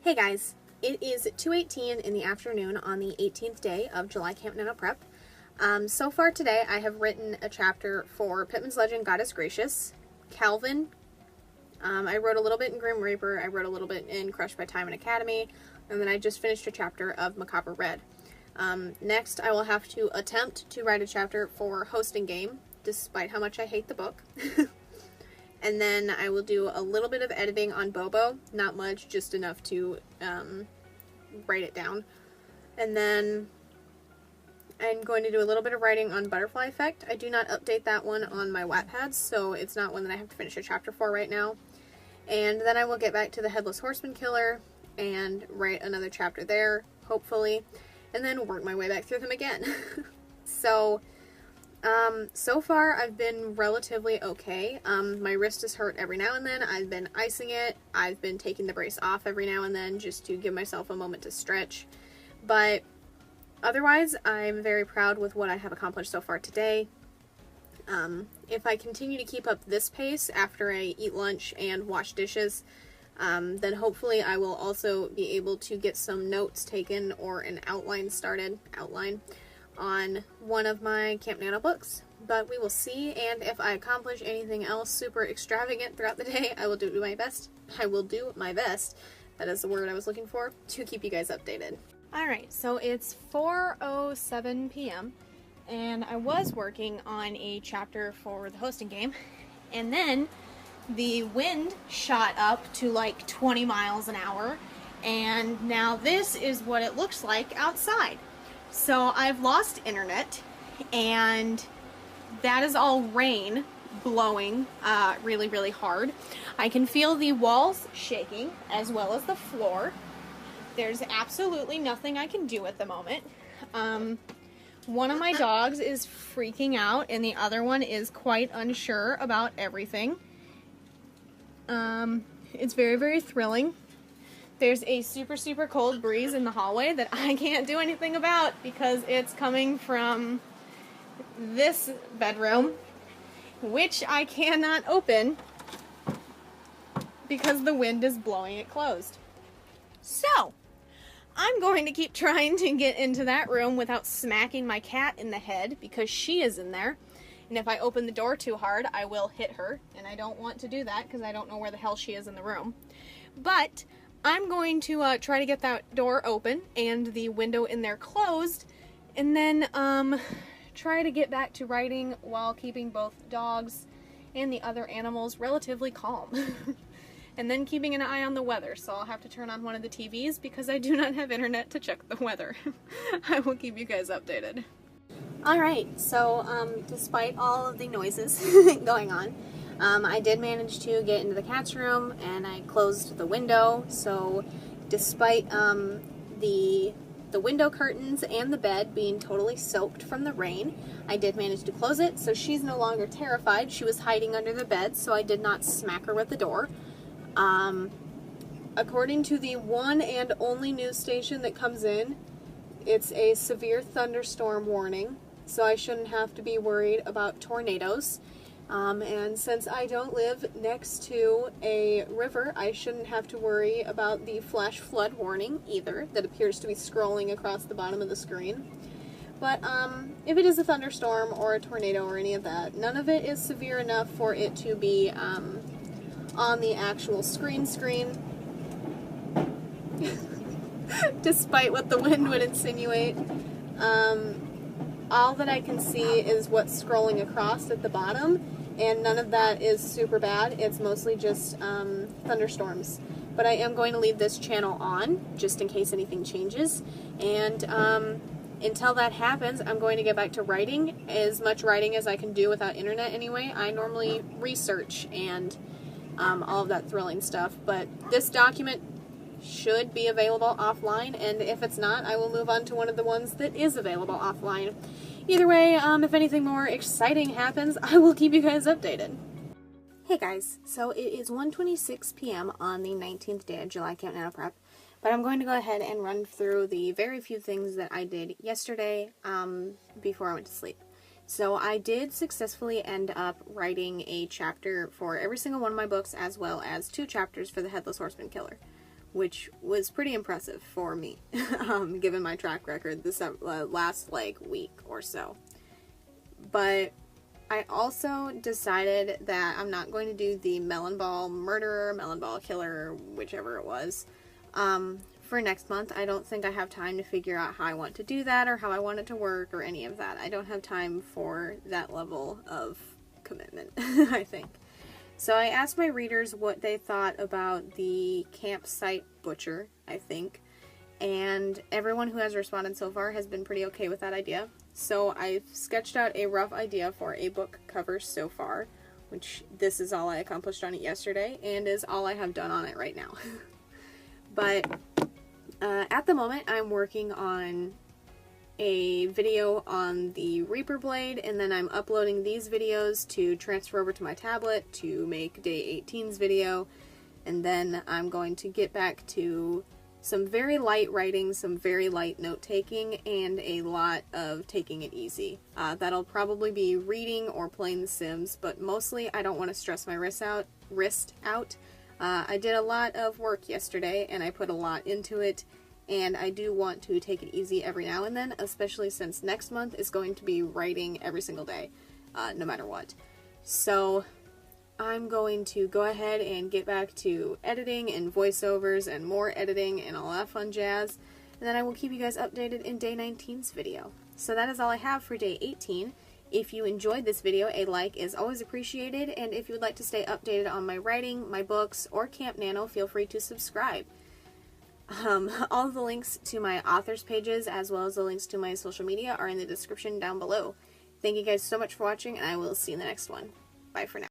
Hey guys, it is 2:18 in the afternoon on the 18th day of July CampNaNo prep. So far today I have written a chapter for Pittman's Legend, God is Gracious, Calvin. I wrote a little bit in Grim Reaper, I wrote a little bit in Crushed by Time and Academy, and then I just finished a chapter of Macabre Red. Next I will have to attempt to write a chapter for Hosting Game, despite how much I hate the book. And then I will do a little bit of editing on Bobo, not much, just enough to write it down. And then I'm going to do a little bit of writing on Butterfly Effect. I do not update that one on my WATTPad, so it's not one that I have to finish a chapter for right now. And then I will get back to the Headless Horseman Killer and write another chapter there, hopefully, and then work my way back through them again. So far I've been relatively okay. My wrist is hurt every now and then. I've been icing it. I've been taking the brace off every now and then just to give myself a moment to stretch. But otherwise, I'm very proud with what I have accomplished so far today. If I continue to keep up this pace after I eat lunch and wash dishes, then hopefully I will also be able to get some notes taken or an outline started, on one of my CampNaNo books. But we will see, and if I accomplish anything else super extravagant throughout the day, I will do my best. That is the word I was looking for, to keep you guys updated. Alright, so it's 4:07 p.m. and I was working on a chapter for the Hosting Game, and then the wind shot up to like 20 miles an hour, and now this is what it looks like outside. So I've lost internet, and that is all rain blowing really, really hard. I can feel the walls shaking as well as the floor. There's absolutely nothing I can do at the moment. One of my dogs is freaking out, and the other one is quite unsure about everything. It's very, very thrilling. There's a super, super cold breeze in the hallway that I can't do anything about because it's coming from this bedroom, which I cannot open because the wind is blowing it closed. So, I'm going to keep trying to get into that room without smacking my cat in the head because she is in there. And if I open the door too hard, I will hit her. And I don't want to do that because I don't know where the hell she is in the room. But I'm going to try to get that door open and the window in there closed, and then try to get back to writing while keeping both dogs and the other animals relatively calm. And then keeping an eye on the weather, so I'll have to turn on one of the TVs because I do not have internet to check the weather. I will keep you guys updated. Alright, so despite all of the noises going on, I did manage to get into the cat's room, and I closed the window, so despite the window curtains and the bed being totally soaked from the rain, I did manage to close it, so she's no longer terrified. She was hiding under the bed, so I did not smack her with the door. According to the one and only news station that comes in, it's a severe thunderstorm warning, so I shouldn't have to be worried about tornadoes. And since I don't live next to a river, I shouldn't have to worry about the flash flood warning either that appears to be scrolling across the bottom of the screen. But if it is a thunderstorm or a tornado or any of that, none of it is severe enough for it to be on the actual screen. Despite what the wind would insinuate. All that I can see is what's scrolling across at the bottom, and none of that is super bad. It's mostly just thunderstorms. But I am going to leave this channel on, just in case anything changes. And until that happens, I'm going to get back to writing, as much writing as I can do without internet anyway. I normally research and all of that thrilling stuff, but this document should be available offline, and if it's not, I will move on to one of the ones that is available offline. Either way, if anything more exciting happens, I will keep you guys updated. Hey guys, so it is 1:26 p.m. on the 19th day of July CampNaNo prep, but I'm going to go ahead and run through the very few things that I did yesterday before I went to sleep. So I did successfully end up writing a chapter for every single one of my books, as well as 2 chapters for the Headless Horseman Killer. which was pretty impressive for me, given my track record this last like week or so. But I also decided that I'm not going to do the melon ball murderer, melon ball killer, whichever it was, for next month. I don't think I have time to figure out how I want to do that or how I want it to work or any of that. I don't have time for that level of commitment, I think. So I asked my readers what they thought about the campsite butcher, I think, and everyone who has responded so far has been pretty okay with that idea. So I've sketched out a rough idea for a book cover so far, which this is all I accomplished on it yesterday, and is all I have done on it right now. But at the moment I'm working on a video on the Reaper blade, and then I'm uploading these videos to transfer over to my tablet to make day 18's video, and then I'm going to get back to some very light writing, some very light note-taking, and a lot of taking it easy. That'll probably be reading or playing The Sims, but mostly I don't want to stress my wrist out. I did a lot of work yesterday, and I put a lot into it, and I do want to take it easy every now and then, especially since next month is going to be writing every single day, no matter what. So I'm going to go ahead and get back to editing and voiceovers and more editing and all that fun jazz, and then I will keep you guys updated in day 19's video. So that is all I have for day 18. If you enjoyed this video, a like is always appreciated, and if you would like to stay updated on my writing, my books, or CampNaNo, feel free to subscribe. All of the links to my authors pages, as well as the links to my social media, are in the description down below. Thank you guys so much for watching, and I will see you in the next one. Bye for now.